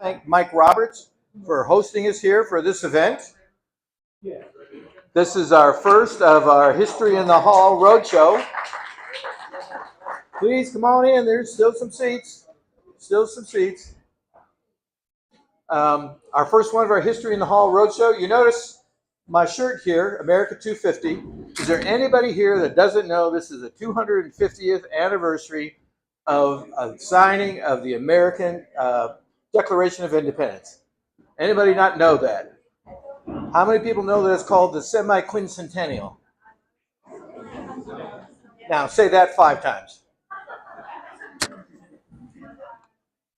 Thank Mike Roberts for hosting us here for this event. This is our first of our History in the Hall Roadshow. Please come on in. There's still some seats. Still some seats. Our first one of our History in the Hall Roadshow. You notice my shirt here, America 250. Is there anybody here that doesn't know this is the 250th anniversary of a signing of the American Declaration of Independence? Anybody not know that? How many people know that it's called the semi-quincentennial? Now say that 5 times.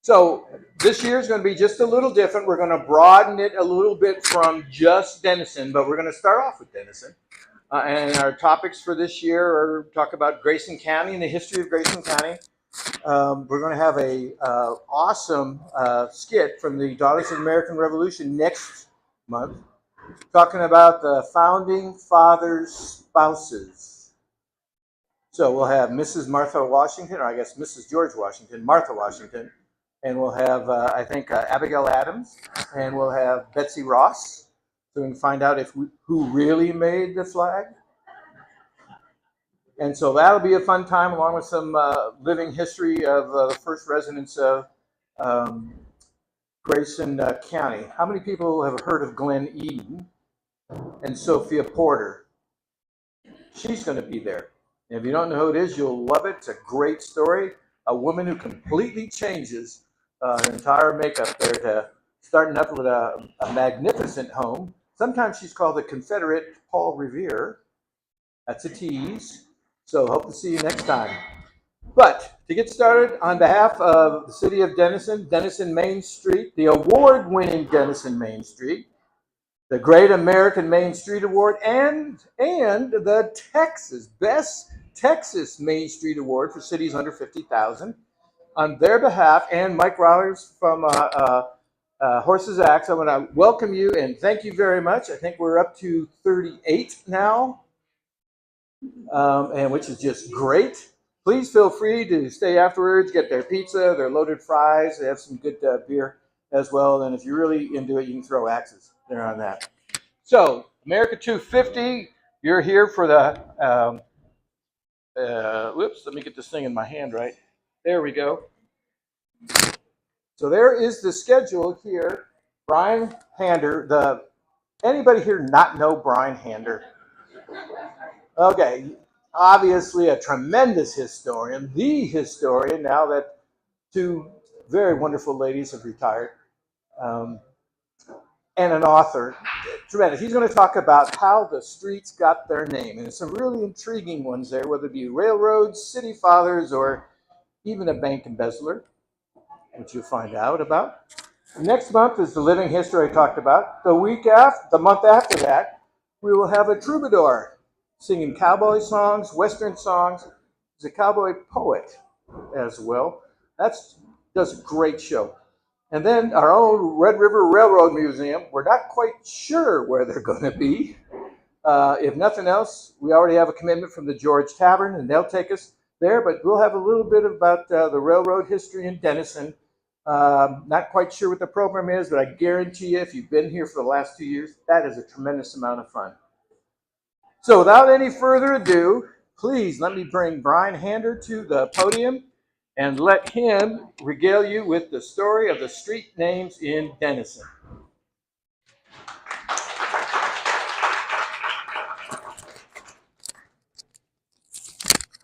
So this year is going to be just a little different. We're going to broaden it a little bit from just Denison, but we're going to start off with Denison. And our topics for this year are talk about Grayson County and the history of Grayson County. We're going to have a awesome skit from the Daughters of the American Revolution next month, talking about the founding fathers' spouses. So we'll have Mrs. Martha Washington, or I guess Mrs. George Washington, Martha Washington, and we'll have I think Abigail Adams, and we'll have Betsy Ross, so we can find out who really made the flag. And so that'll be a fun time, along with some living history of the first residents of Grayson County. How many people have heard of Glen Eden and Sophia Porter? She's going to be there. And if you don't know who it is, you'll love it. It's a great story. A woman who completely changes her entire makeup there to starting up with a magnificent home. Sometimes she's called the Confederate Paul Revere. That's a tease. So hope to see you next time. But to get started, on behalf of the city of Denison, Denison Main Street, the award-winning Denison Main Street, the Great American Main Street Award, and the Best Texas Main Street Award for cities under 50,000. On their behalf, and Mike Roberts from Horse's Axe, I want to welcome you and thank you very much. I think we're up to 38 now. And which is just great. Please feel free to stay afterwards, get their pizza, their loaded fries. They have some good beer as well. And if you're really into it, you can throw axes there on that. So, America 250, you're here for the, whoops, let me get this thing in my hand right. There we go. So there is the schedule here. Brian Hander, anybody here not know Brian Hander? Okay, obviously a tremendous historian, the historian, now that 2 very wonderful ladies have retired, and an author. Tremendous. He's going to talk about how the streets got their name, and some really intriguing ones there, whether it be railroads, city fathers, or even a bank embezzler, which you'll find out about. Next month is the living history I talked about. The month after that, we will have a troubadour singing cowboy songs, western songs. He's a cowboy poet as well. Does a great show. And then our own Red River Railroad Museum, we're not quite sure where they're going to be. If nothing else, we already have a commitment from the George Tavern, and they'll take us there, but we'll have a little bit about the railroad history in Denison. Not quite sure what the program is, but I guarantee you, if you've been here for the last 2 years, that is a tremendous amount of fun. So without any further ado, please let me bring Brian Hander to the podium and let him regale you with the story of the street names in Denison.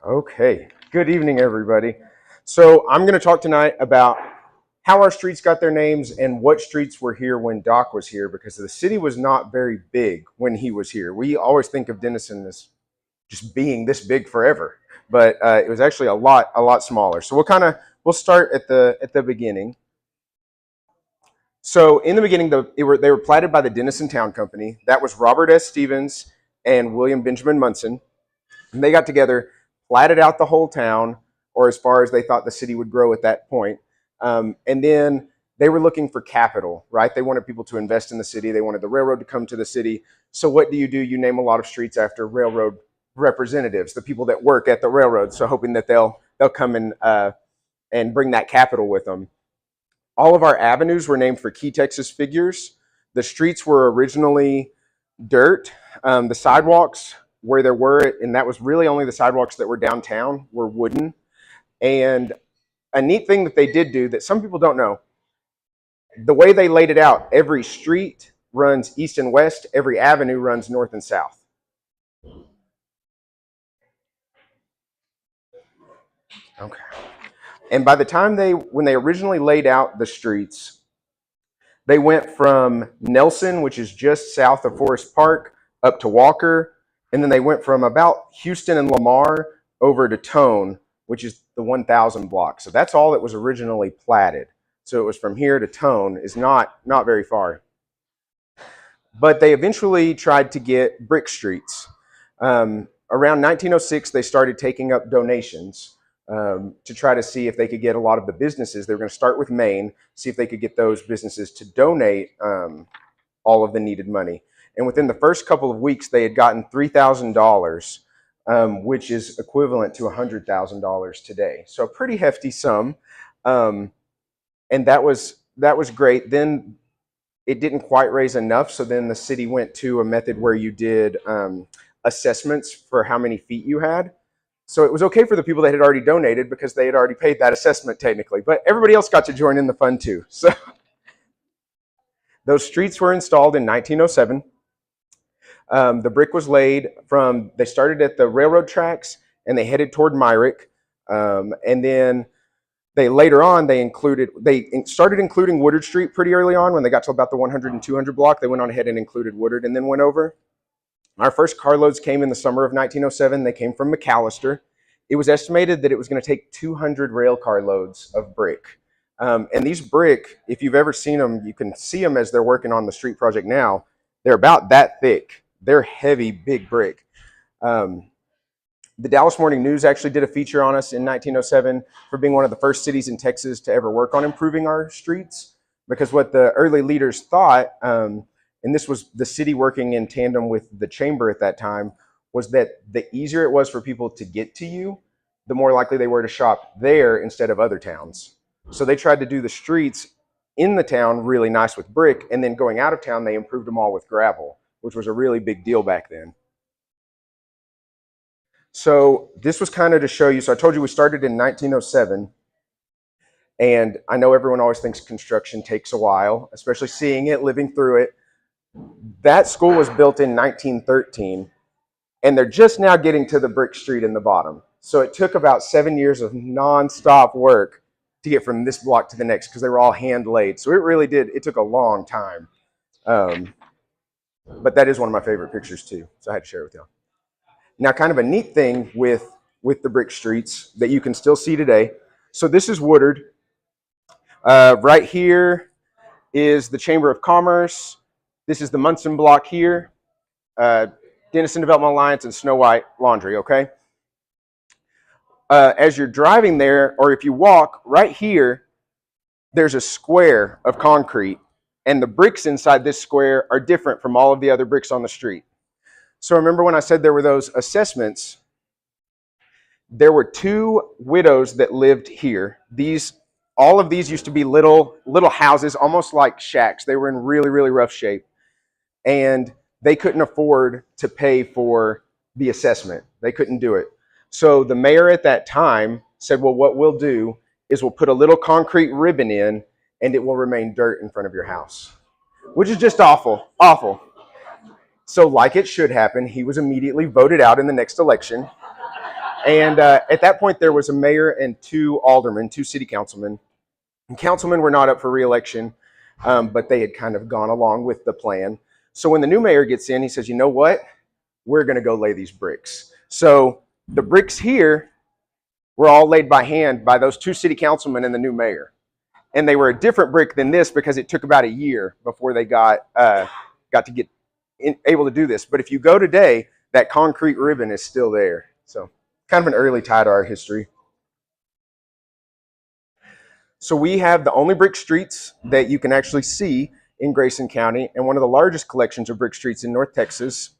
Okay, good evening, everybody. So I'm going to talk tonight about how our streets got their names and what streets were here when Doc was here, because the city was not very big when he was here. We always think of Denison as just being this big forever, but it was actually a lot smaller. So we'll start at the beginning. So in the beginning, they were platted by the Denison Town Company. That was Robert S. Stevens and William Benjamin Munson. And they got together, platted out the whole town, or as far as they thought the city would grow at that point. And then they were looking for capital, right? They wanted people to invest in the city. They wanted the railroad to come to the city. So what do? You name a lot of streets after railroad representatives, the people that work at the railroad. So hoping that they'll come and bring that capital with them. All of our avenues were named for key Texas figures. The streets were originally dirt. The sidewalks where there were, and that was really only the sidewalks that were downtown, were wooden. And a neat thing that they did do that some people don't know, the way they laid it out, every street runs east and west, every avenue runs north and south. Okay. And by the time when they originally laid out the streets, they went from Nelson, which is just south of Forest Park, up to Walker, and then they went from about Houston and Lamar over to Tone, which is the 1000 block. So that's all that was originally platted. So it was from here to Tone, is not very far. But they eventually tried to get brick streets. Around 1906, they started taking up donations to try to see if they could get a lot of the businesses. They were going to start with Maine, see if they could get those businesses to donate all of the needed money. And within the first couple of weeks, they had gotten $3,000, which is equivalent to $100,000 today. So a pretty hefty sum. And that was great. Then it didn't quite raise enough. So then the city went to a method where you did assessments for how many feet you had. So it was okay for the people that had already donated because they had already paid that assessment technically, but everybody else got to join in the fun too. So those streets were installed in 1907. The brick was laid they started at the railroad tracks and they headed toward Myrick. And then later on, they started including Woodard Street pretty early on. When they got to about the 100 and 200 block, they went on ahead and included Woodard and then went over. Our first carloads came in the summer of 1907. They came from McAllister. It was estimated that it was going to take 200 rail car loads of brick. And these brick, if you've ever seen them, you can see them as they're working on the street project now. They're about that thick. They're heavy, big brick. The Dallas Morning News actually did a feature on us in 1907 for being one of the first cities in Texas to ever work on improving our streets. Because what the early leaders thought, and this was the city working in tandem with the chamber at that time, was that the easier it was for people to get to you, the more likely they were to shop there instead of other towns. So they tried to do the streets in the town really nice with brick, and then going out of town, they improved them all with gravel, which was a really big deal back then. So this was kind of to show you, so I told you we started in 1907, and I know everyone always thinks construction takes a while, especially seeing it, living through it. That school was built in 1913, and they're just now getting to the brick street in the bottom. So it took about 7 years of nonstop work to get from this block to the next because they were all hand laid. So it really did, it took a long time. But that is one of my favorite pictures too, so I had to share it with y'all. Now, kind of a neat thing with the brick streets that you can still see today. So this is Woodard. Right here is the Chamber of Commerce. This is the Munson block here, Denison Development Alliance, and Snow White Laundry, okay? As you're driving there, or if you walk, right here, there's a square of concrete, and the bricks inside this square are different from all of the other bricks on the street. So remember when I said there were those assessments, there were 2 widows that lived here. All of these used to be little houses, almost like shacks. They were in really, really rough shape. And they couldn't afford to pay for the assessment. They couldn't do it. So the mayor at that time said, well, what we'll do is we'll put a little concrete ribbon in and it will remain dirt in front of your house, which is just awful, awful. So like it should happen, he was immediately voted out in the next election. And at that point, there was a mayor and 2 aldermen, 2 city councilmen. And councilmen were not up for re-election, but they had kind of gone along with the plan. So when the new mayor gets in, he says, you know what? We're going to go lay these bricks. So the bricks here were all laid by hand by those 2 city councilmen and the new mayor. And they were a different brick than this because it took about a year before they got to get able to do this. But if you go today, that concrete ribbon is still there. So kind of an early tie to our history. So we have the only brick streets that you can actually see in Grayson County, and one of the largest collections of brick streets in North Texas.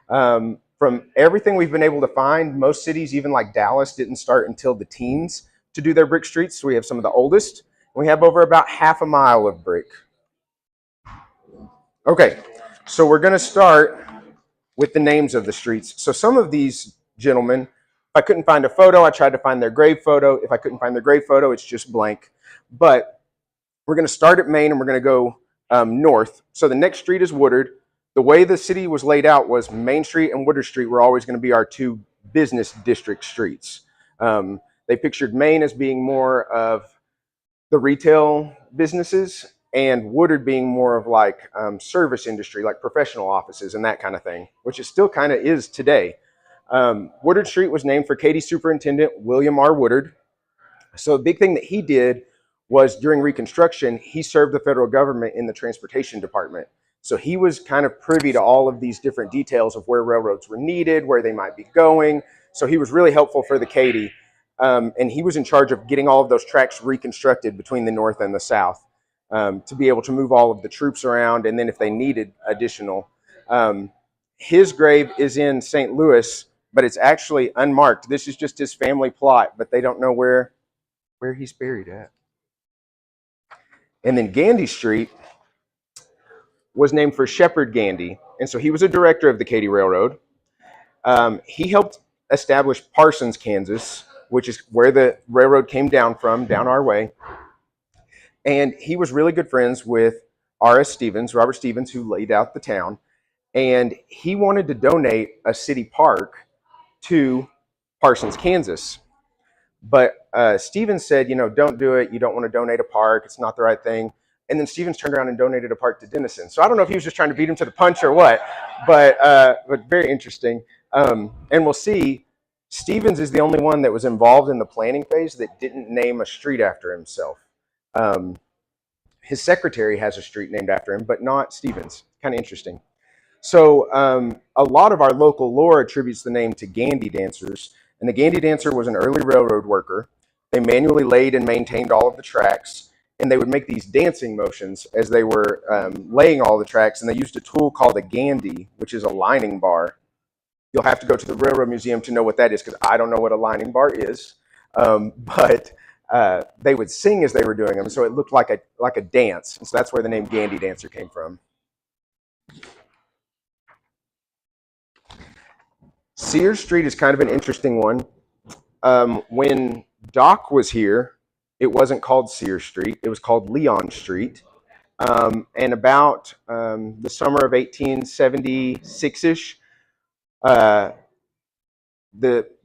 From everything we've been able to find, most cities, even like Dallas, didn't start until the teens to do their brick streets. So we have some of the oldest, We have over about half a mile of brick. Okay, so we're going to start with the names of the streets. So some of these gentlemen, if I couldn't find a photo, I tried to find their grave photo. If I couldn't find their grave photo, it's just blank. But we're going to start at Main and we're going to go north. So the next street is Woodard. The way the city was laid out was Main Street and Woodard Street were always going to be our two business district streets. They pictured Main as being more of the retail businesses and Woodard being more of like service industry, like professional offices and that kind of thing, which it still kind of is today. Woodard Street was named for Katy Superintendent William R. Woodard. So a big thing that he did was during Reconstruction, he served the federal government in the transportation department. So he was kind of privy to all of these different details of where railroads were needed, where they might be going. So he was really helpful for the Katy. And he was in charge of getting all of those tracks reconstructed between the North and the South to be able to move all of the troops around. And then if they needed additional. His grave is in St. Louis, but it's actually unmarked. This is just his family plot, but they don't know where he's buried at. And then Gandy Street was named for Shepherd Gandy. And so he was a director of the Katy Railroad. He helped establish Parsons, Kansas, which is where the railroad came down from, down our way. And he was really good friends with R.S. Stevens, Robert Stevens, who laid out the town. And he wanted to donate a city park to Parsons, Kansas. But Stevens said, don't do it. You don't want to donate a park. It's not the right thing. And then Stevens turned around and donated a park to Denison. So I don't know if he was just trying to beat him to the punch or what, but very interesting. And we'll see, Stevens is the only one that was involved in the planning phase that didn't name a street after himself. His secretary has a street named after him, but not Stevens. Kind of interesting. So a lot of our local lore attributes the name to Gandy dancers. And the Gandy dancer was an early railroad worker. They manually laid and maintained all of the tracks. And they would make these dancing motions as they were laying all the tracks. And they used a tool called a gandy, which is a lining bar. You'll have to go to the Railroad Museum to know what that is, because I don't know what a lining bar is. But they would sing as they were doing them. So it looked like a dance. And so that's where the name Gandy dancer came from. Sears Street is kind of an interesting one. When Doc was here, it wasn't called Sears Street. It was called Leon Street. And about the summer of 1876-ish, the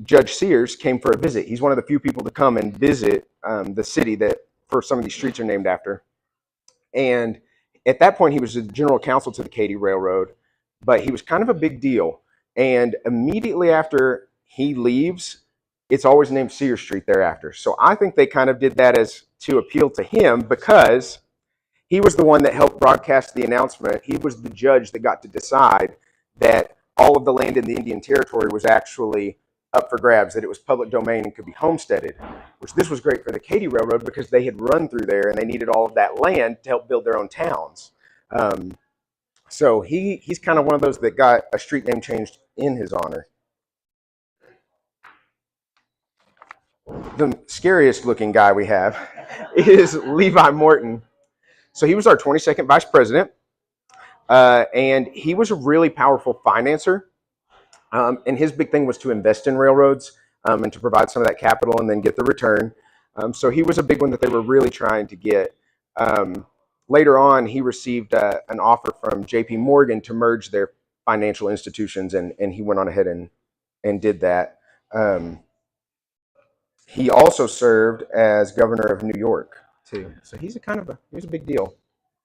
Judge Sears came for a visit. He's one of the few people to come and visit the city that for some of these streets are named after. And at that point, he was the general counsel to the Katy Railroad, but he was kind of a big deal. And immediately after he leaves, it's always named Sears Street thereafter. So I think they kind of did that as to appeal to him, because he was the one that helped broadcast the announcement. He was the judge that got to decide that all of the land in the Indian Territory was actually up for grabs, that it was public domain and could be homesteaded, which this was great for the Katy Railroad because they had run through there and they needed all of that land to help build their own towns. So he's kind of one of those that got a street name changed in his honor. The scariest looking guy we have is Levi Morton. So he was our 22nd vice president, and he was a really powerful financer. And his big thing was to invest in railroads and to provide some of that capital and then get the return. So he was a big one that they were really trying to get. Later on, he received an offer from J.P. Morgan to merge their financial institutions, and he went on ahead and did that. He also served as governor of New York too. So he's a big deal.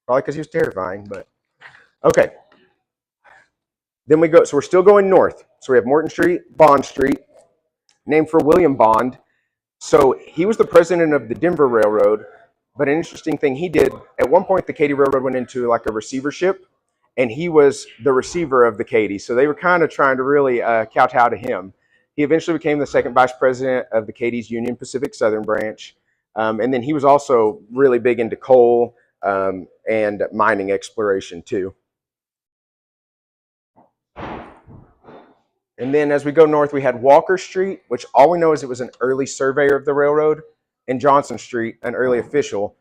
Probably because he was terrifying, but okay. Then we go, so we're still going north. So we have Morton Street, Bond Street, named for William Bond. So he was the president of the Denver Railroad, but an interesting thing he did, at one point the Katy Railroad went into like a receivership, and he was the receiver of the Katy. So they were kind of trying to really kowtow to him. He eventually became the second vice president of the Katy's Union Pacific Southern branch. And then he was also really big into coal and mining exploration too. And then as we go north, we had Walker Street, which all we know is it was an early surveyor of the railroad, and Johnson Street, an early official.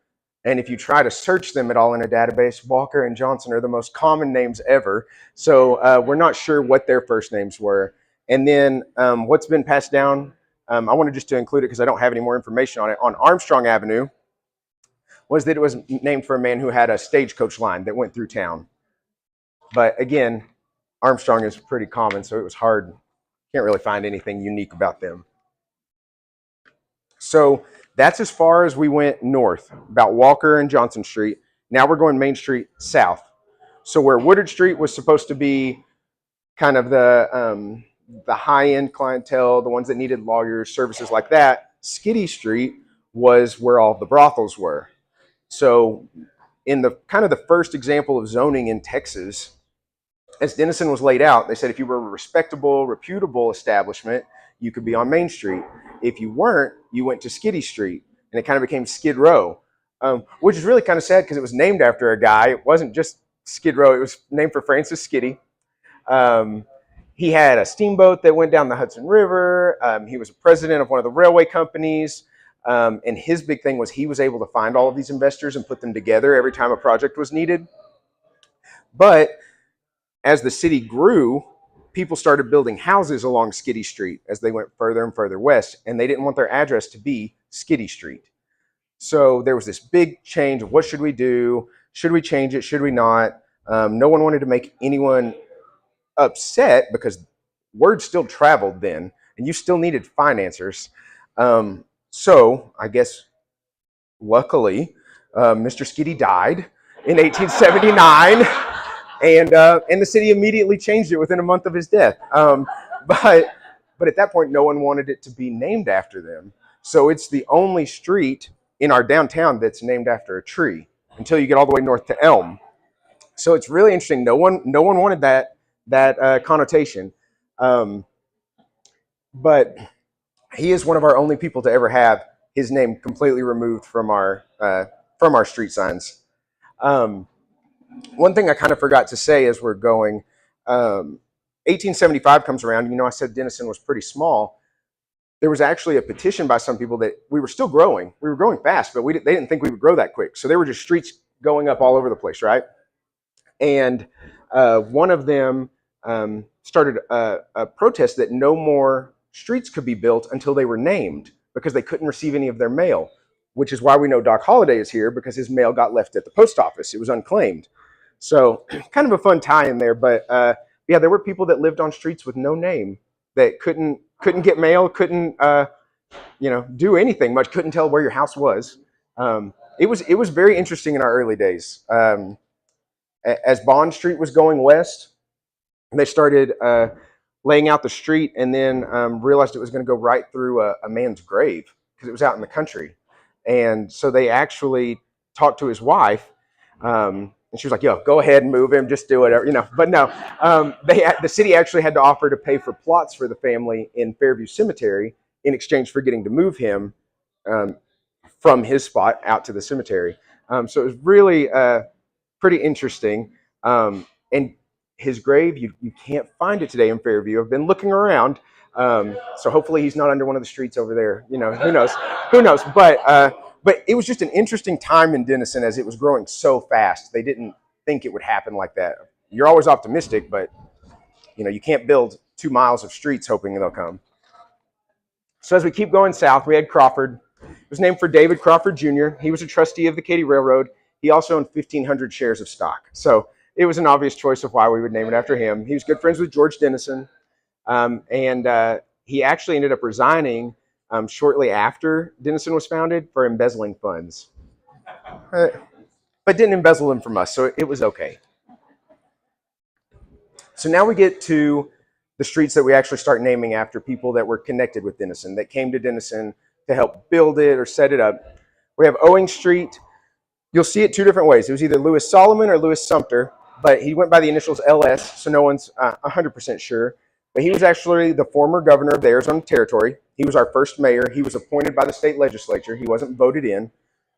And if you try to search them at all in a database, Walker and Johnson are the most common names ever. So we're not sure what their first names were. And then what's been passed down, I wanted just to include it because I don't have any more information on it. On Armstrong Avenue was that it was named for a man who had a stagecoach line that went through town. But again, Armstrong is pretty common, so it was hard. Can't really find anything unique about them. So that's as far as we went north, about Walker and Johnson Street. Now we're going Main Street south. So where Woodard Street was supposed to be kind of the high-end clientele, the ones that needed lawyers, services like that, Skiddy Street was where all the brothels were. So in the kind of the first example of zoning in Texas, as Denison was laid out, they said if you were a respectable, reputable establishment, you could be on Main Street. If you weren't, you went to Skiddy Street, and it kind of became Skid Row, which is really kind of sad because it was named after a guy. It wasn't just Skid Row. It was named for Francis Skiddy. He had a steamboat that went down the Hudson River. He was a president of one of the railway companies. And his big thing was he was able to find all of these investors and put them together every time a project was needed. But as the city grew, people started building houses along Skiddy Street as they went further and further west, and they didn't want their address to be Skiddy Street. So there was this big change of what should we do? Should we change it? Should we not? No one wanted to make anyone upset because word still traveled then, and you still needed financiers. So I guess luckily, Mr. Skiddy died in 1879. And the city immediately changed it within a month of his death. But at that point, no one wanted it to be named after them. So it's the only street in our downtown that's named after a tree until you get all the way north to Elm. So it's really interesting. No one wanted that connotation. But he is one of our only people to ever have his name completely removed from our street signs. One thing I kind of forgot to say as we're going, 1875 comes around. You know, I said Denison was pretty small. There was actually a petition by some people that we were still growing. We were growing fast, but they didn't think we would grow that quick. So there were just streets going up all over the place, right? And one of them started a protest that no more streets could be built until they were named because they couldn't receive any of their mail, which is why we know Doc Holliday is here because his mail got left at the post office. It was unclaimed. So kind of a fun tie in there. But yeah, there were people that lived on streets with no name that couldn't get mail, couldn't do anything much, couldn't tell where your house was. It was very interesting in our early days. As Bond Street was going west, they started laying out the street and then realized it was going to go right through a man's grave because it was out in the country. And so they actually talked to his wife, and she was like, "Yo, go ahead and move him. Just do whatever, you know." But no, the city actually had to offer to pay for plots for the family in Fairview Cemetery in exchange for getting to move him from his spot out to the cemetery. So it was really pretty interesting. And his grave, you can't find it today in Fairview. I've been looking around. So hopefully he's not under one of the streets over there. You know, who knows? But it was just an interesting time in Denison as it was growing so fast. They didn't think it would happen like that. You're always optimistic, but you can't build 2 miles of streets hoping they'll come. So as we keep going south, we had Crawford. It was named for David Crawford Jr. He was a trustee of the Katy Railroad. He also owned 1,500 shares of stock. So it was an obvious choice of why we would name it after him. He was good friends with George Dennison. And he actually ended up resigning shortly after Denison was founded for embezzling funds. But didn't embezzle them from us, so it was okay. So now we get to the streets that we actually start naming after people that were connected with Denison, that came to Denison to help build it or set it up. We have Owing Street. You'll see it 2 different ways. It was either Lewis Solomon or Lewis Sumter, but he went by the initials LS, so no one's 100% sure. But he was actually the former governor of the Arizona Territory. He was our first mayor. He was appointed by the state legislature. He wasn't voted in.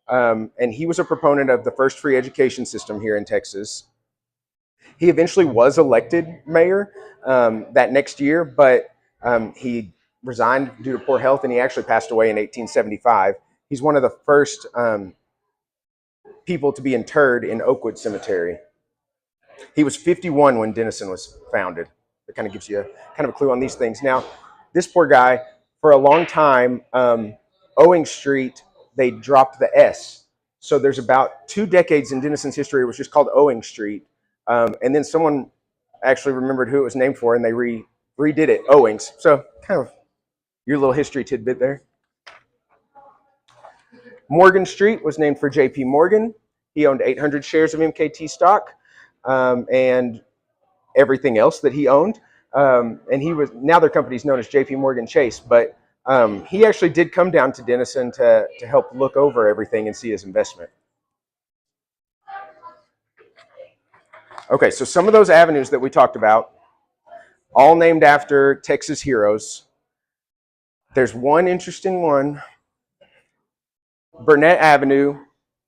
And he was a proponent of the first free education system here in Texas. He eventually was elected mayor that next year, but he resigned due to poor health, and he actually passed away in 1875. He's one of the first people to be interred in Oakwood Cemetery. He was 51 when Denison was founded. That kind of gives you kind of a clue on these things. Now, this poor guy, for a long time, Owing Street, they dropped the S. So there's about 2 decades in Denison's history it was just called Owing Street. And then someone actually remembered who it was named for, and they redid it, Owings. So kind of your little history tidbit there. Morgan Street was named for J.P. Morgan. He owned 800 shares of MKT stock and everything else that he owned. And he was, now their company is known as J.P. Morgan Chase, but he actually did come down to Denison to help look over everything and see his investment. Okay, so some of those avenues that we talked about, all named after Texas heroes. There's one interesting one. Burnett Avenue,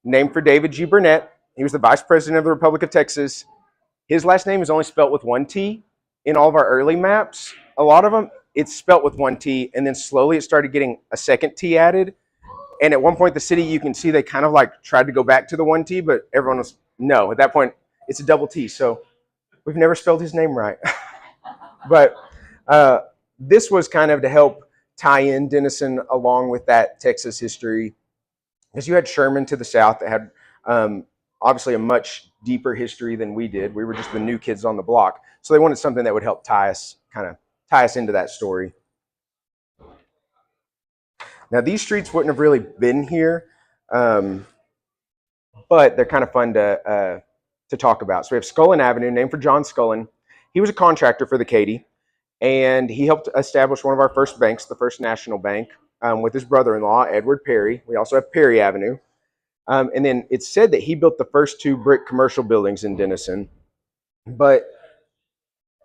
named for David G. Burnett. He was the vice president of the Republic of Texas. His last name is only spelt with one T. In all of our early maps, a lot of them, it's spelt with one T, and then slowly it started getting a second T added. And at one point, the city, you can see they kind of like tried to go back to the one T, but everyone was, no, at that point, it's a double T. So we've never spelled his name right. But this was kind of to help tie in Denison along with that Texas history. Because you had Sherman to the south that had obviously a much deeper history than we did. We were just the new kids on the block. So they wanted something that would help tie us into that story. Now, these streets wouldn't have really been here, but they're kind of fun to talk about. So we have Scullin Avenue, named for John Scullin. He was a contractor for the Katy, and he helped establish one of our first banks, the First National Bank, with his brother-in-law, Edward Perry. We also have Perry Avenue. And then it's said that he built the first 2 brick commercial buildings in Denison. But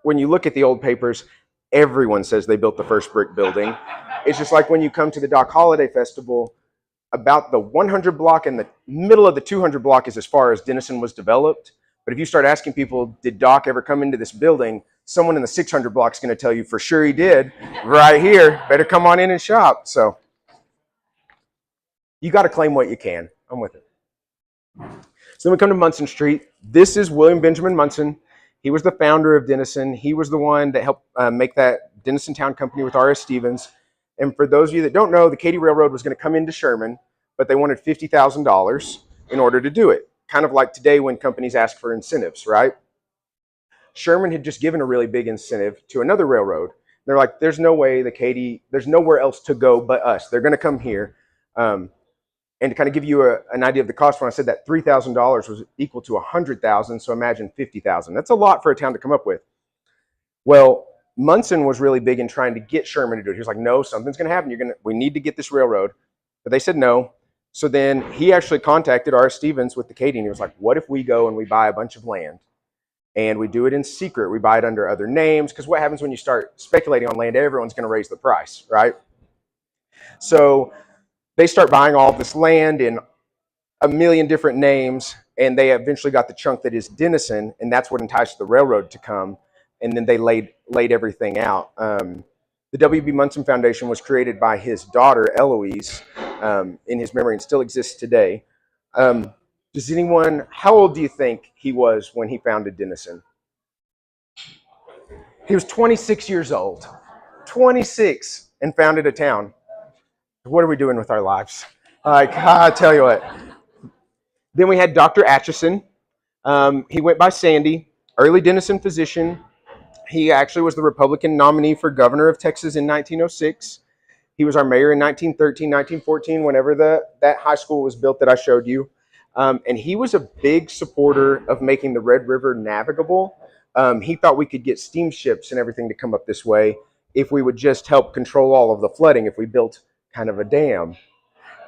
when you look at the old papers, everyone says they built the first brick building. It's just like when you come to the Doc Holliday Festival, about the 100 block and the middle of the 200 block is as far as Denison was developed. But if you start asking people, did Doc ever come into this building? Someone in the 600 block is going to tell you, for sure he did. Right here. Better come on in and shop. So you got to claim what you can. I'm with it. So then we come to Munson Street. This is William Benjamin Munson. He was the founder of Denison. He was the one that helped make that Denison Town Company with R.S. Stevens. And for those of you that don't know, the Katy Railroad was going to come into Sherman, but they wanted $50,000 in order to do it. Kind of like today when companies ask for incentives, right? Sherman had just given a really big incentive to another railroad. They're like, there's no way the Katy, there's nowhere else to go but us. They're going to come here. And to kind of give you an idea of the cost, when I said that $3,000 was equal to $100,000, so imagine $50,000. That's a lot for a town to come up with. Well, Munson was really big in trying to get Sherman to do it. He was like, no, something's going to happen. We need to get this railroad. But they said no. So then he actually contacted R.S. Stevens with the Katy, and he was like, what if we go and we buy a bunch of land? And we do it in secret. We buy it under other names, because what happens when you start speculating on land? Everyone's going to raise the price, right? So they start buying all of this land in a million different names, and they eventually got the chunk that is Denison, and that's what enticed the railroad to come. And then they laid everything out. The W.B. Munson Foundation was created by his daughter, Eloise, in his memory, and still exists today. Does anyone, how old do you think he was when he founded Denison? He was 26 years old. 26, and founded a town. What are we doing with our lives? Like, I tell you what. Then we had Dr. Atchison. He went by Sandy, early Denison physician. He actually was the Republican nominee for governor of Texas in 1906. He was our mayor in 1913, 1914, whenever that high school was built that I showed you. And he was a big supporter of making the Red River navigable. He thought we could get steamships and everything to come up this way if we would just help control all of the flooding, if we built kind of a dam.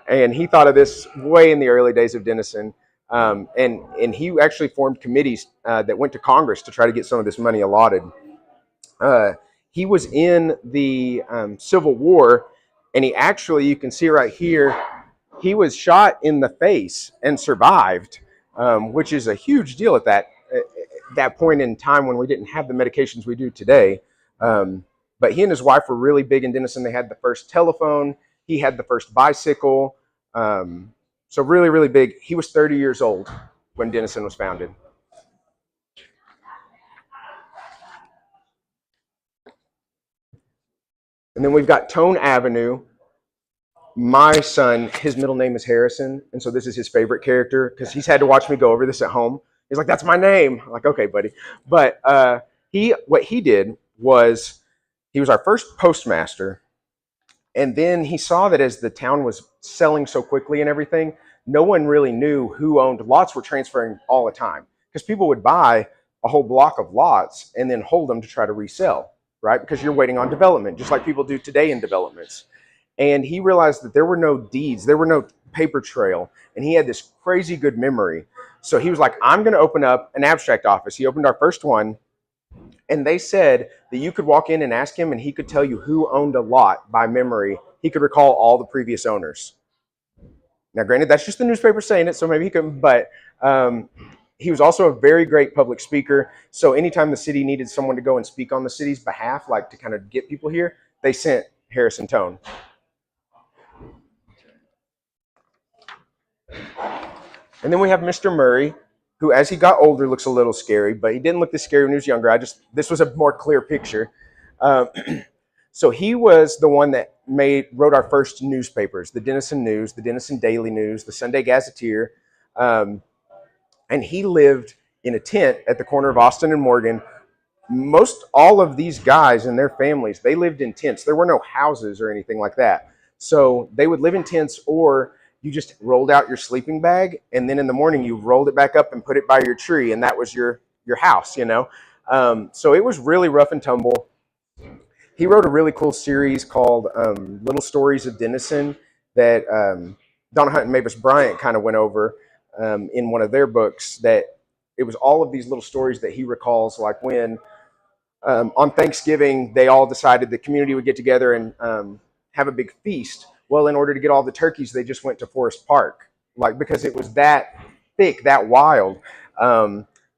And he thought of this way in the early days of Denison. And he actually formed committees that went to Congress to try to get some of this money allotted. He was in the Civil War, and he actually, you can see right here, he was shot in the face and survived, which is a huge deal at that point in time when we didn't have the medications we do today. But he and his wife were really big in Denison. They had the first telephone. He had the first bicycle. So really, really big. He was 30 years old when Denison was founded. And then we've got Tone Avenue. My son, his middle name is Harrison, and so this is his favorite character because he's had to watch me go over this at home. He's like, "That's my name." I'm like, "Okay, buddy." But what he did was he was our first postmaster, and then he saw that as the town was selling so quickly and everything, no one really knew who owned lots. Were transferring all the time because people would buy a whole block of lots and then hold them to try to resell, right? Because you're waiting on development, just like people do today in developments. And he realized that there were no deeds, there were no paper trail, and he had this crazy good memory. So he was like, I'm going to open up an abstract office. He opened our first one, and they said that you could walk in and ask him, and he could tell you who owned a lot by memory. He could recall all the previous owners. Now, granted, that's just the newspaper saying it, so maybe he couldn't, but he was also a very great public speaker. So anytime the city needed someone to go and speak on the city's behalf, like to kind of get people here, they sent Harrison Tone. And then we have Mr. Murray, who as he got older looks a little scary, but he didn't look this scary when he was younger. This was a more clear picture. So he was the one that wrote our first newspapers, the Denison News, the Denison Daily News, the Sunday Gazetteer. And he lived in a tent at the corner of Austin and Morgan. Most all of these guys and their families, they lived in tents. There were no houses or anything like that. So they would live in tents, or you just rolled out your sleeping bag, and then in the morning you rolled it back up and put it by your tree, and that was your house, you know. So it was really rough and tumble. He wrote a really cool series called Little Stories of Denison that Donna Hunt and Mavis Bryant kind of went over in one of their books. That it was all of these little stories that he recalls, like when on Thanksgiving they all decided the community would get together and have a big feast. Well, in order to get all the turkeys, they just went to Forest Park, like because it was that thick, that wild.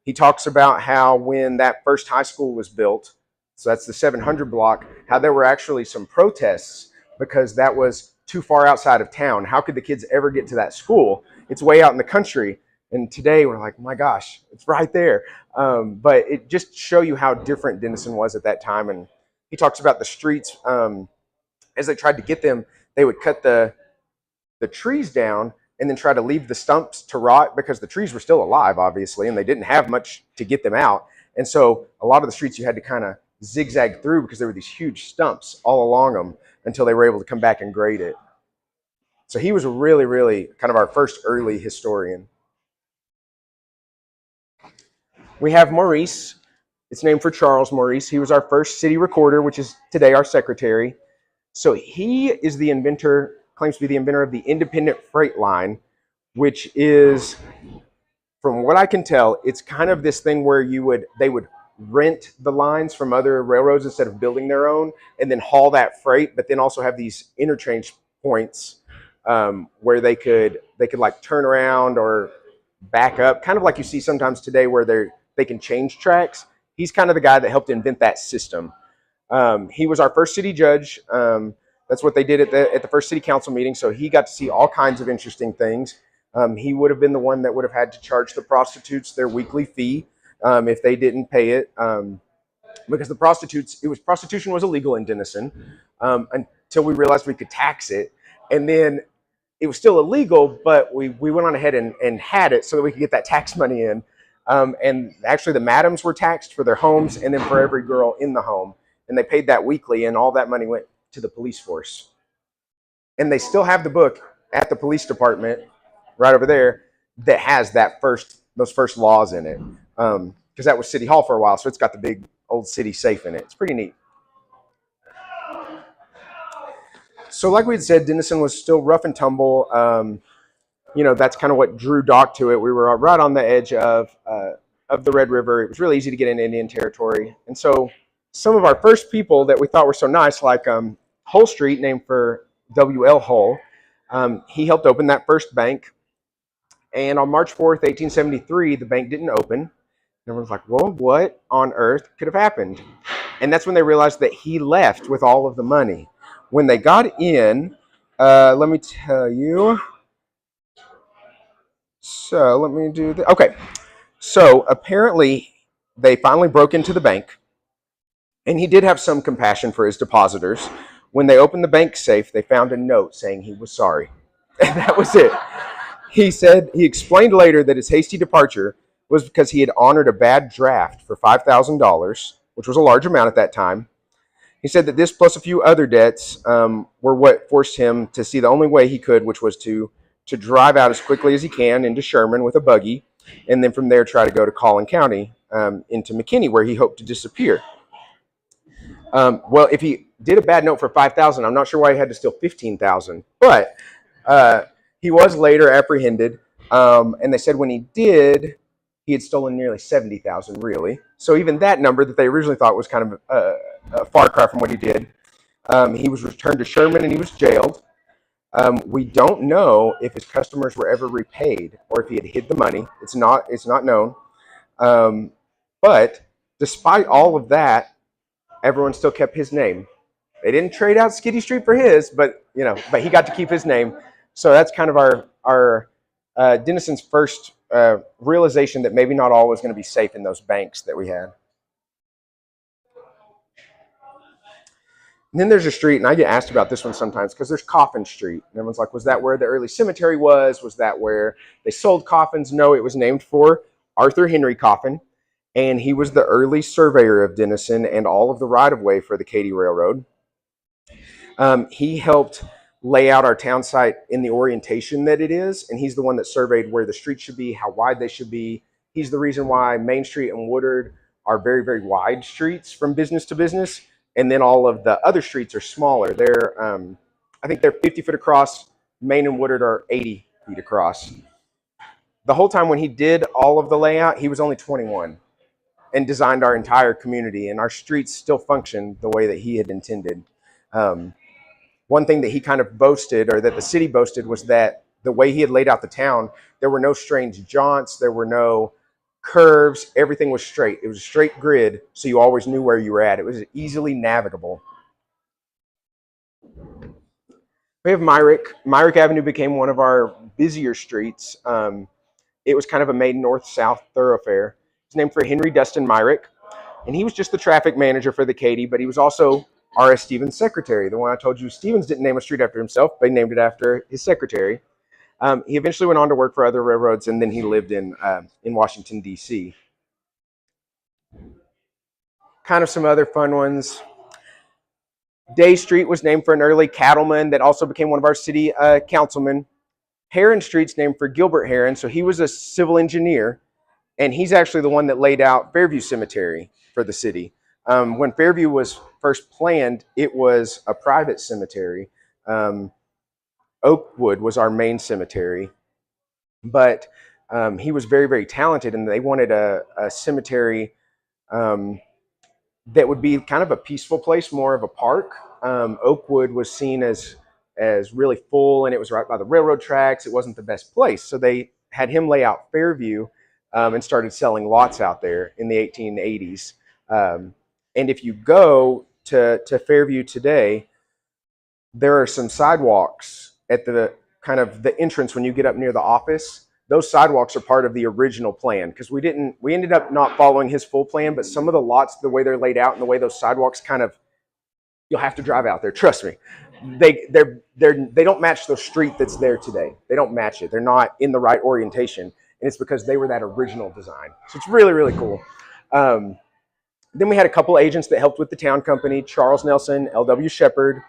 He talks about how when that first high school was built, so that's the 700 block, how there were actually some protests because that was too far outside of town. How could the kids ever get to that school? It's way out in the country. And today we're like, my gosh, it's right there. But it just show you how different Denison was at that time. And he talks about the streets. As they tried to get them, they would cut the trees down and then try to leave the stumps to rot because the trees were still alive, obviously, and they didn't have much to get them out. And so a lot of the streets you had to kind of zigzag through because there were these huge stumps all along them until they were able to come back and grade it. So he was a really, really kind of our first early historian. We have Maurice. It's named for Charles Maurice. He was our first city recorder, which is today our secretary. So he is the inventor, claims to be the inventor of the independent freight line, which is, from what I can tell, it's kind of this thing where they would rent the lines from other railroads instead of building their own, and then haul that freight, but then also have these interchange points where they could like turn around or back up, kind of like you see sometimes today where they can change tracks. He's kind of the guy that helped invent that system. He was our first city judge. That's what they did at the first city council meeting. So he got to see all kinds of interesting things. He would have been the one that would have had to charge the prostitutes their weekly fee if they didn't pay it, because prostitution was illegal in Denison until we realized we could tax it, and then it was still illegal, but we went on ahead and had it so that we could get that tax money in. And actually the madams were taxed for their homes and then for every girl in the home. And they paid that weekly, and all that money went to the police force. And they still have the book at the police department right over there that has those first laws in it. Because that was City Hall for a while, so it's got the big old city safe in it. It's pretty neat. So like we had said, Denison was still rough and tumble. That's kind of what drew Doc to it. We were right on the edge of the Red River. It was really easy to get into Indian territory. And so some of our first people that we thought were so nice, like Hull Street, named for W.L. Hull, he helped open that first bank. And on March 4th, 1873, the bank didn't open. And everyone's like, well, what on earth could have happened? And that's when they realized that he left with all of the money. When they got in, let me tell you, So let me do that. Okay. So apparently they finally broke into the bank, and he did have some compassion for his depositors. When they opened the bank safe, they found a note saying he was sorry. And that was it. He explained later that his hasty departure was because he had honored a bad draft for $5,000, which was a large amount at that time. He said that this plus a few other debts were what forced him to see the only way he could, which was to drive out as quickly as he can into Sherman with a buggy, and then from there try to go to Collin County into McKinney, where he hoped to disappear. Well, if he did a bad note for 5,000, I'm not sure why he had to steal 15,000, but uh, he was later apprehended, and they said when he did, he had stolen nearly 70,000, really. So even that number that they originally thought was kind of a far cry from what he did. He was returned to Sherman and he was jailed. We don't know if his customers were ever repaid or if he had hid the money. It's not known. But despite all of that, everyone still kept his name. They didn't trade out Skiddy Street for his, but he got to keep his name. So that's kind of our Denison's first realization that maybe not all was going to be safe in those banks that we had. And then there's a street, and I get asked about this one sometimes because there's Coffin Street. And everyone's like, was that where the early cemetery was? Was that where they sold coffins? No, it was named for Arthur Henry Coffin, and he was the early surveyor of Denison and all of the right-of-way for the Katy Railroad. He helped lay out our town site in the orientation that it is, and he's the one that surveyed where the streets should be, how wide they should be. He's the reason why Main Street and Woodard are very, very wide streets from business to business, and then all of the other streets are smaller. I think they're 50 foot across. Main and Woodard are 80 feet across. The whole time when he did all of the layout, he was only 21 and designed our entire community, and our streets still function the way that he had intended. One thing that he kind of boasted, or that the city boasted, was that the way he had laid out the town, there were no strange jaunts, there were no curves, everything was straight. It was a straight grid, so you always knew where you were at. It was easily navigable. We have Myrick. Myrick Avenue became one of our busier streets. It was kind of a main north-south thoroughfare. It's named for Henry Dustin Myrick, and he was just the traffic manager for the Katy, but he was also R.S. Stevens' secretary. The one I told you, Stevens didn't name a street after himself, but he named it after his secretary. He eventually went on to work for other railroads, and then he lived in Washington, D.C. Kind of some other fun ones. Day Street was named for an early cattleman that also became one of our city councilmen. Heron Street's named for Gilbert Heron, so he was a civil engineer, and he's actually the one that laid out Fairview Cemetery for the city. When Fairview was first planned, it was a private cemetery. Oakwood was our main cemetery, but he was very, very talented, and they wanted a cemetery that would be kind of a peaceful place, more of a park. Oakwood was seen as really full, and it was right by the railroad tracks. It wasn't the best place, so they had him lay out Fairview and started selling lots out there in the 1880s. And if you go to Fairview today, there are some sidewalks at the kind of the entrance when you get up near the office. Those sidewalks are part of the original plan because we ended up not following his full plan, but some of the lots, the way they're laid out and the way those sidewalks kind of, you'll have to drive out there. Trust me, they don't match the street that's there today. They don't match it. They're not in the right orientation, and it's because they were that original design. So it's really, really cool. Then we had a couple agents that helped with the town company: Charles Nelson, L.W. Shepard.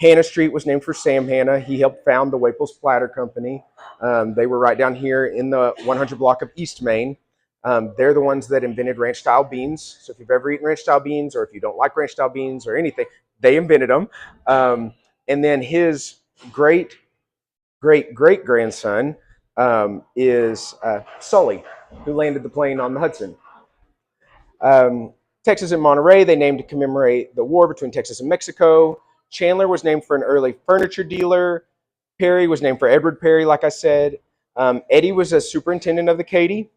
Hannah Street was named for Sam Hannah. He helped found the Waples Platter Company. They were right down here in the 100 block of East Main. They're the ones that invented ranch-style beans. So if you've ever eaten ranch-style beans, or if you don't like ranch-style beans or anything, they invented them. And then his great-great-great-grandson is Sully, who landed the plane on the Hudson. Texas and Monterey, they named to commemorate the war between Texas and Mexico. Chandler was named for an early furniture dealer. Perry was named for Edward Perry, like I said. Eddie was a superintendent of the Katy.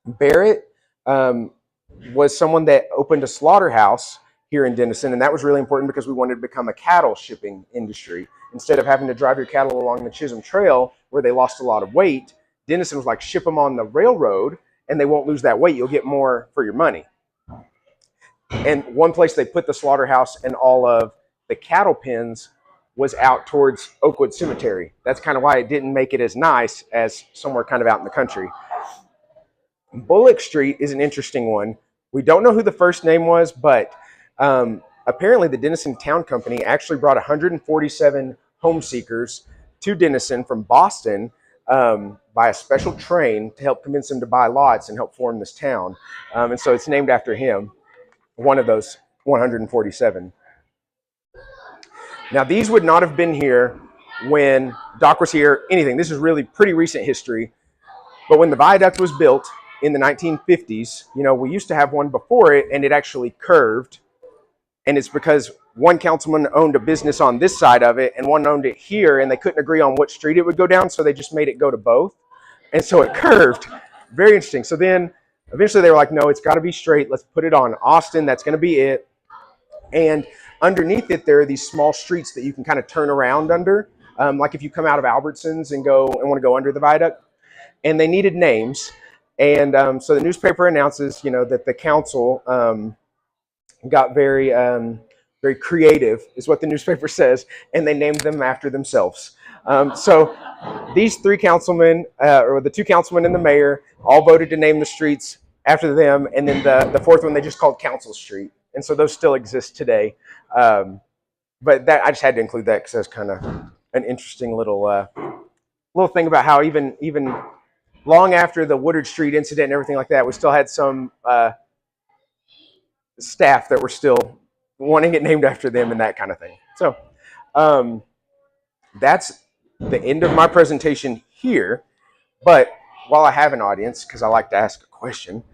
Barrett was someone that opened a slaughterhouse here in Denison, and that was really important because we wanted to become a cattle shipping industry. Instead of having to drive your cattle along the Chisholm Trail, where they lost a lot of weight, Denison was like, ship them on the railroad and they won't lose that weight. You'll get more for your money. And one place they put the slaughterhouse and all of the cattle pens was out towards Oakwood Cemetery. That's kind of why it didn't make it as nice as somewhere kind of out in the country. Bullock Street is an interesting one. We don't know who the first name was, but apparently the Denison Town Company actually brought 147 home seekers to Denison from Boston by a special train to help convince them to buy lots and help form this town. And so it's named after him, one of those 147. Now, these would not have been here when Doc was here, anything. This is really pretty recent history. But when the viaduct was built in the 1950s, you know, we used to have one before it, and it actually curved. And it's because one councilman owned a business on this side of it, and one owned it here, and they couldn't agree on what street it would go down, so they just made it go to both. And so it curved. Very interesting. So then eventually they were like, no, it's got to be straight. Let's put it on Austin. That's going to be it. And underneath it, there are these small streets that you can kind of turn around under. Like if you come out of Albertsons and want to go under the viaduct. And they needed names. And so the newspaper announces, you know, that the council got very creative, is what the newspaper says, and they named them after themselves. So these three councilmen, or the two councilmen and the mayor, all voted to name the streets after them, and then the fourth one they just called Council Street, and so those still exist today. But that I just had to include that because that's kind of an interesting little thing about how even long after the Woodard Street incident and everything like that, we still had some staff that were still wanting it named after them and that kind of thing. So that's the end of my presentation here. But while I have an audience, because I like to ask a question,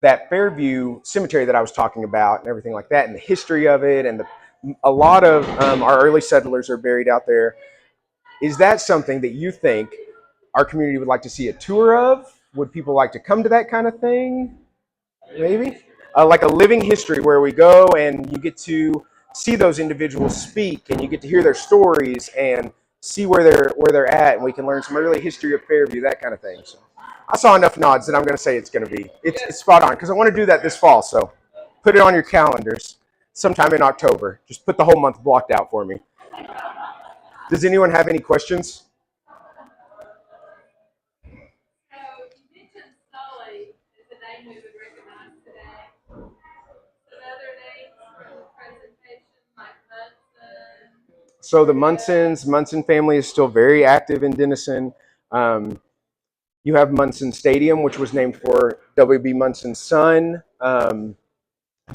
that Fairview Cemetery that I was talking about and everything like that, and the history of it, and a lot of our early settlers are buried out there. Is that something that you think our community would like to see a tour of? Would people like to come to that kind of thing? Maybe? Like a living history where we go and you get to see those individuals speak and you get to hear their stories and see where they're at, and we can learn some early history of Fairview, that kind of thing. So I saw enough nods that I'm going to say it's going to be. It's spot on because I want to do that this fall. So put it on your calendars sometime in October. Just put the whole month blocked out for me. Does anyone have any questions? So the Munson family is still very active in Denison. You have Munson Stadium, which was named for W.B. Munson's son. The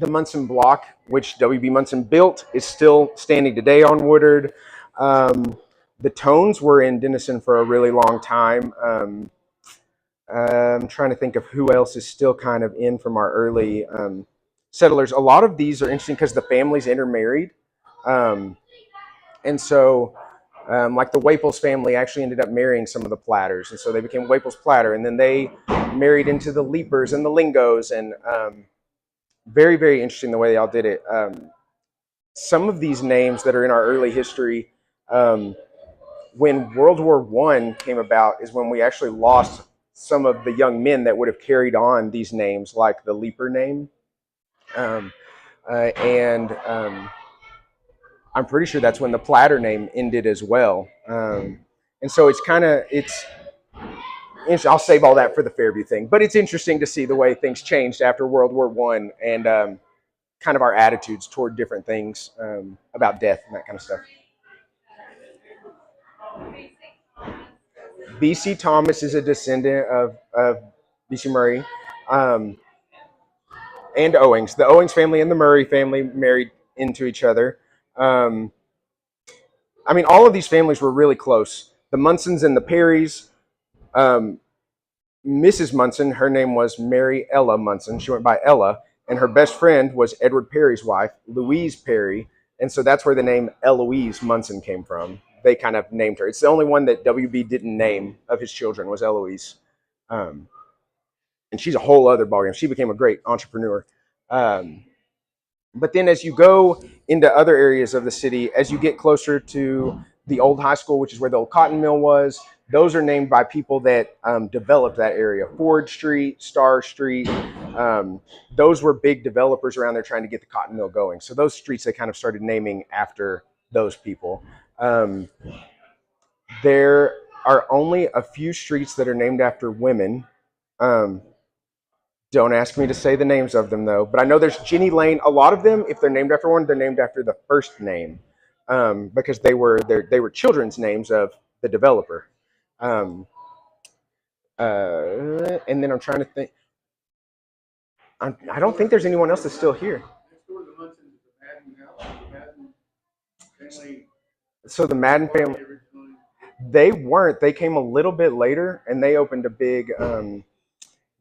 Munson Block, which W.B. Munson built, is still standing today on Woodard. The Tones were in Denison for a really long time. I'm trying to think of who else is still kind of in from our early settlers. A lot of these are interesting because the families intermarried. And so, like the Waples family actually ended up marrying some of the Platters. And so they became Waples Platter. And then they married into the Leapers and the Lingos. And very, very interesting the way they all did it. Some of these names that are in our early history, when World War I came about, is when we actually lost some of the young men that would have carried on these names, like the Leaper name. I'm pretty sure that's when the Platter name ended as well. And so I'll save all that for the Fairview thing. But it's interesting to see the way things changed after World War I and kind of our attitudes toward different things about death and that kind of stuff. B.C. Thomas is a descendant of B.C. Murray and Owings. The Owings family and the Murray family married into each other. I mean, all of these families were really close. The Munsons and the Perrys. Mrs. Munson, her name was Mary Ella Munson. She went by Ella. And her best friend was Edward Perry's wife, Louise Perry. And so that's where the name Eloise Munson came from. They kind of named her. It's the only one that W.B. didn't name of his children was Eloise. And she's a whole other ballgame. She became a great entrepreneur. But then as you go into other areas of the city, as you get closer to the old high school, which is where the old cotton mill was, those are named by people that developed that area. Ford Street, Star Street, those were big developers around there trying to get the cotton mill going. So those streets they kind of started naming after those people. There are only a few streets that are named after women. Don't ask me to say the names of them though, but I know there's Jenny Lane. A lot of them, if they're named after one, they're named after the first name, because they were children's names of the developer. And then I'm trying to think. I don't think there's anyone else that's still here. So the Madden family, they weren't. They came a little bit later, and they opened a big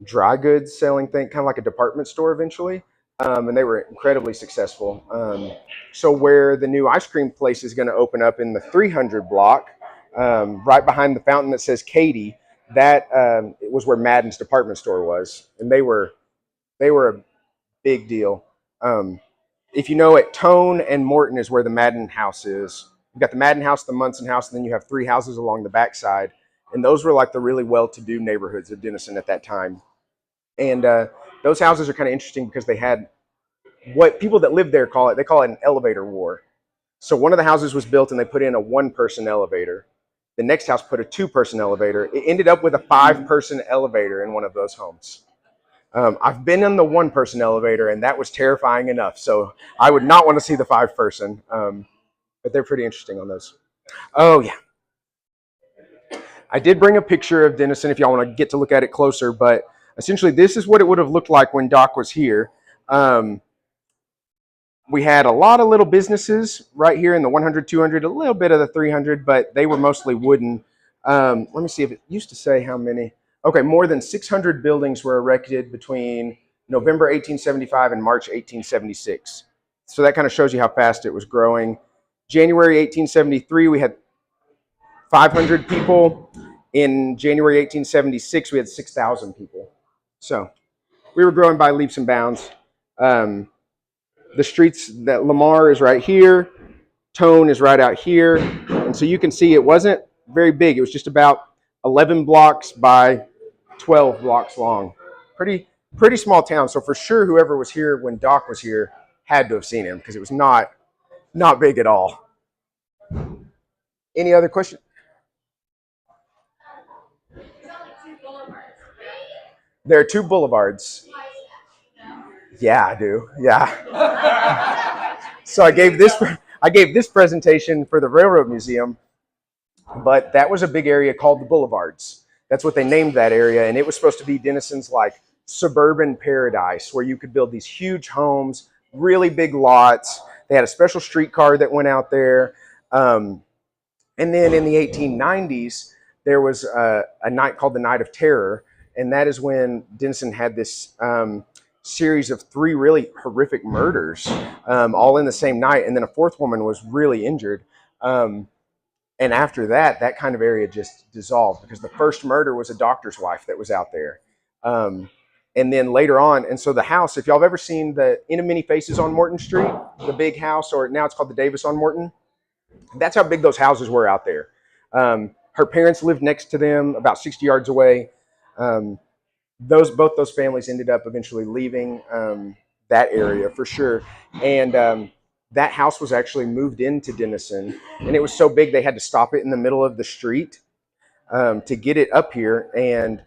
dry goods selling thing, kind of like a department store eventually. And they were incredibly successful. So where the new ice cream place is going to open up in the 300 block, right behind the fountain that says Katie, that it was where Madden's department store was, and they were a big deal. If you know it, Tone and Morton is where the Madden house is. You've got the Madden house, the Munson house, and then you have 3 houses along the backside. And those were like the really well-to-do neighborhoods of Denison at that time. And those houses are kind of interesting because they had what people that lived there call it an elevator war. So one of the houses was built and they put in a 1-person elevator. The next house put a 2-person elevator. It ended up with a 5-person elevator in one of those homes. I've been in the 1-person elevator, and that was terrifying enough. So I would not want to see the 5-person, but they're pretty interesting on those. Oh, yeah. I did bring a picture of Denison if y'all want to get to look at it closer, but essentially this is what it would have looked like when Doc was here. We had a lot of little businesses right here in the 100, 200, a little bit of the 300, but they were mostly wooden. Let me see if it used to say how many. Okay, more than 600 buildings were erected between November 1875 and March 1876. So that kind of shows you how fast it was growing. January 1873, we had 500 people. In January 1876, we had 6,000 people. So we were growing by leaps and bounds. The streets that Lamar is right here, Tone is right out here. And so you can see it wasn't very big. It was just about 11 blocks by 12 blocks long. Pretty small town. So for sure, whoever was here when Doc was here had to have seen him because it was not big at all. Any other questions? There are 2 boulevards. Yeah, I do. Yeah. So I gave this presentation for the Railroad Museum, but that was a big area called the Boulevards. That's what they named that area, and it was supposed to be Denison's like suburban paradise where you could build these huge homes, really big lots. They had a special streetcar that went out there. And then in the 1890s, there was a night called the Night of Terror, and that is when Denison had this series of 3 really horrific murders, all in the same night, and then a 4th woman was really injured. And after that, that kind of area just dissolved because the first murder was a doctor's wife that was out there. And then later on, and so the house, if y'all have ever seen the In a Many Faces on Morton Street, the big house, or now it's called the Davis on Morton, that's how big those houses were out there. Her parents lived next to them about 60 yards away. Both those families ended up eventually leaving that area for sure. And that house was actually moved into Denison, and it was so big they had to stop it in the middle of the street to get it up here. And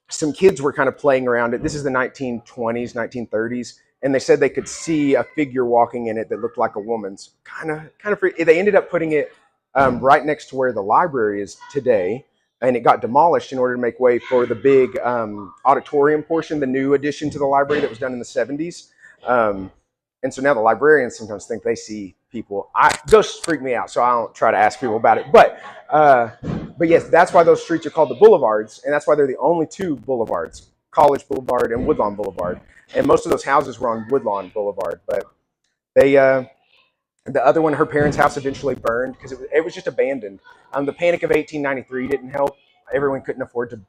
some kids were kind of playing around it. This is the 1920s, 1930s, and they said they could see a figure walking in it that looked like a woman's. Kind of. They ended up putting it right next to where the library is today, and it got demolished in order to make way for the big auditorium portion, the new addition to the library that was done in the 70s. And so now the librarians sometimes think they see people. Ghosts freak me out, so I don't try to ask people about it. But yes, that's why those streets are called the Boulevards, and that's why they're the only 2 boulevards, College Boulevard and Woodlawn Boulevard. And most of those houses were on Woodlawn Boulevard. But the other one, her parents' house, eventually burned because it was just abandoned. The Panic of 1893 didn't help. Everyone couldn't afford to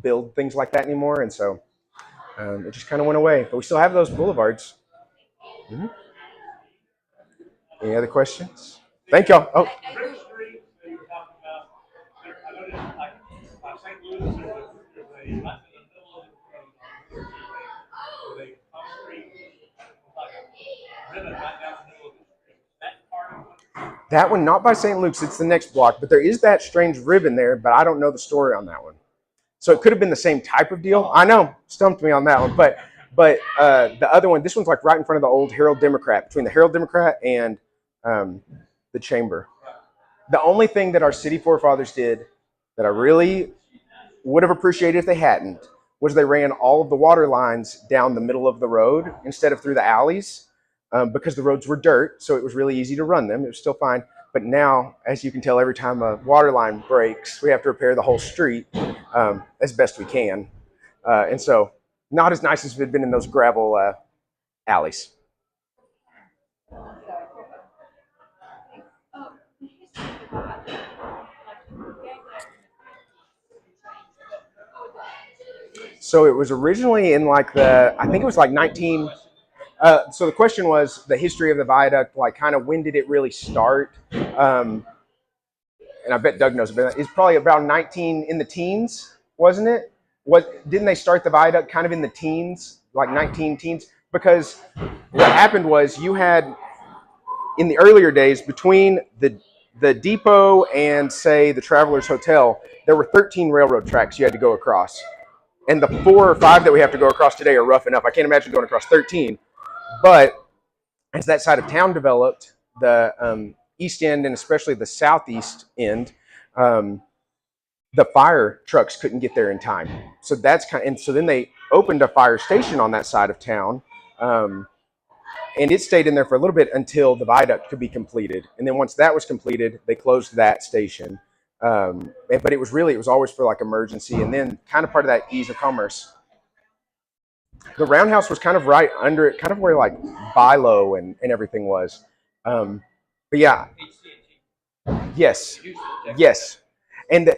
build things like that anymore, and so it just kind of went away. But we still have those boulevards. Mm-hmm. Any other questions? Thank y'all. Oh. That one, not by St. Luke's, it's the next block, but there is that strange ribbon there, but I don't know the story on that one. So it could have been the same type of deal. I know, stumped me on that one, but the other one, this one's like right in front of the old Herald Democrat, between the Herald Democrat and the Chamber. The only thing that our city forefathers did that I really would have appreciated if they hadn't was they ran all of the water lines down the middle of the road instead of through the alleys. Because the roads were dirt, so it was really easy to run them. It was still fine. But now, as you can tell, every time a water line breaks, we have to repair the whole street as best we can. And so, not as nice as it had been in those gravel alleys. So it was originally in like I think it was like 19... so the question was the history of the viaduct, like kind of when did it really start? And I bet Doug knows, but it's probably about 19 in the teens, wasn't it? Didn't they start the viaduct kind of in the teens, like 19 teens? Because what happened was you had in the earlier days between the depot and say the Travelers Hotel, there were 13 railroad tracks you had to go across. And the 4 or 5 that we have to go across today are rough enough. I can't imagine going across 13. But as that side of town developed, the east end and especially the southeast end, the fire trucks couldn't get there in time. So and so then they opened a fire station on that side of town, and it stayed in there for a little bit until the viaduct could be completed. And then once that was completed, they closed that station. But it was always for like emergency, and then kind of part of that ease of commerce. The roundhouse was kind of right under it, kind of where like Bilo and everything was. But yeah, yes. And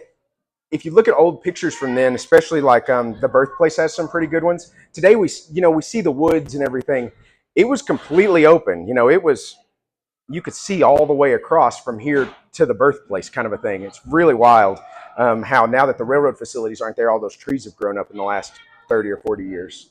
if you look at old pictures from then, especially like the birthplace has some pretty good ones. Today we see the woods and everything. It was completely open. You could see all the way across from here to the birthplace, kind of a thing. It's really wild how now that the railroad facilities aren't there, all those trees have grown up in the last 30 or 40 years.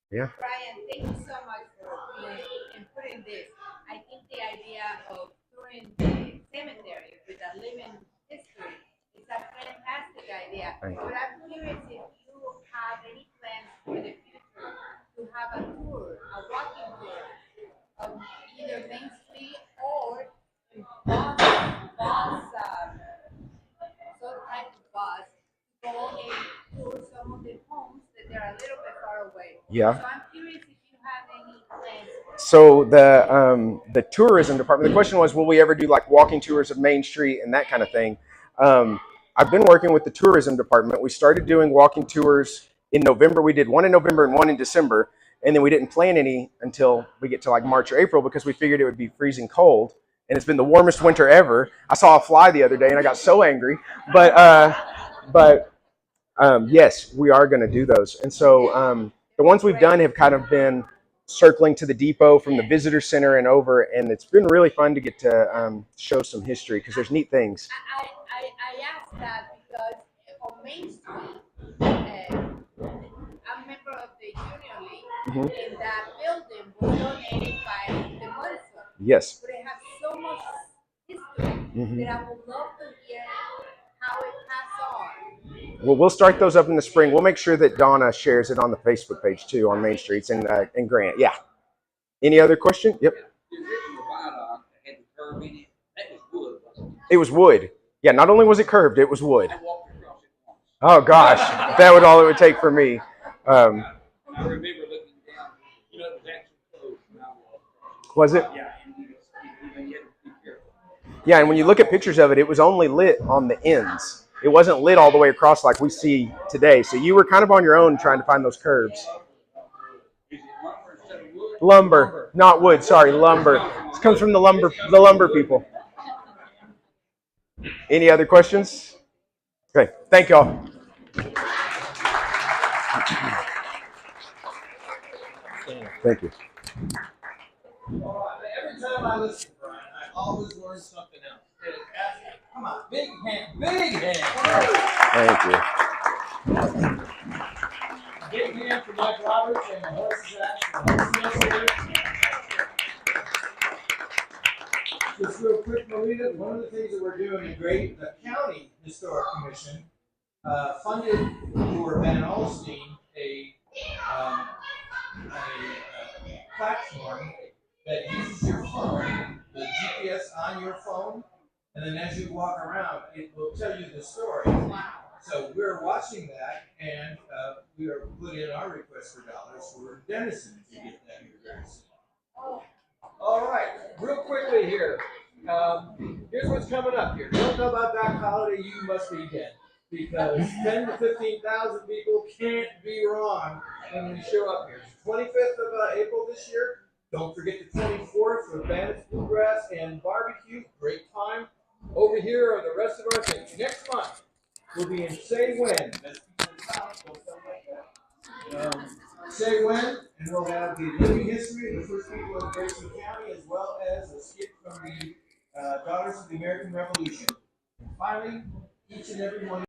Yeah. Brian, thank you so much for being and putting this. I think the idea of touring the cemetery with a living history is a fantastic idea. But I'm curious if you have any plans for the future to have a tour, a walking tour of either Main Street or some type of bus, go and tour some of the homes that they're a little bit far away. Yeah. So I'm curious if you have any plans. So the tourism department, the question was, will we ever do like walking tours of Main Street and that kind of thing? I've been working with the tourism department. We started doing walking tours in November. We did one in November and one in December. And then we didn't plan any until we get to like March or April because we figured it would be freezing cold. And it's been the warmest winter ever. I saw a fly the other day and I got so angry. But yes, we are going to do those. And so the ones we've done have kind of been circling to the depot from the visitor center and over. And it's been really fun to get to show some history because there's neat things. I asked that because on Main Street, I'm a member of the Union League, and that building was donated by the Morrison. Yes. But it has so much history that I would love to hear how it passed on. Well, we'll start those up in the spring. We'll make sure that Donna shares it on the Facebook page too, on Main Streets and Grant. Yeah. Any other question? Yep. The original viaduct had the curve in it. That was wood, wasn't it? It was wood. Yeah, not only was it curved, it was wood. I walked across it once. Oh gosh, that would all it would take for me. I remember looking down. It was actually closed when I walked across it. Was it? Yeah, and you had to be careful. Yeah, and when you look at pictures of it, it was only lit on the ends. It wasn't lit all the way across like we see today. So you were kind of on your own trying to find those curves. Is it lumber instead of wood? Lumber, not wood. Sorry, lumber. This comes from the lumber people. Any other questions? Okay, thank y'all. Thank you. Every time I listen to Brian, I always learn something else. Come on, big hand, big hand. Thank you. Big hand for Mike Roberts and the horses action. Just real quick, Marita, one of the things that we're doing is great. The County Historic Commission funded for Van Alstyne a platform that uses your phone, the GPS on your phone, and then as you walk around, it will tell you the story. So we're watching that, and we are putting in our request for dollars for Denison to get that here very soon. All right, real quickly here. Here's what's coming up here. If you don't know about Doc Holliday, you must be dead. Because 10 to 15,000 people can't be wrong when we show up here. 25th of April this year. Don't forget the 24th for Bandits, Bluegrass, and Barbecue. Great time. Over here are the rest of our things. Next month, we'll be in Say When. Say When, and we'll have the living history of the first people in Grayson County, as well as a skit from the Daughters of the American Revolution. And finally, each and every one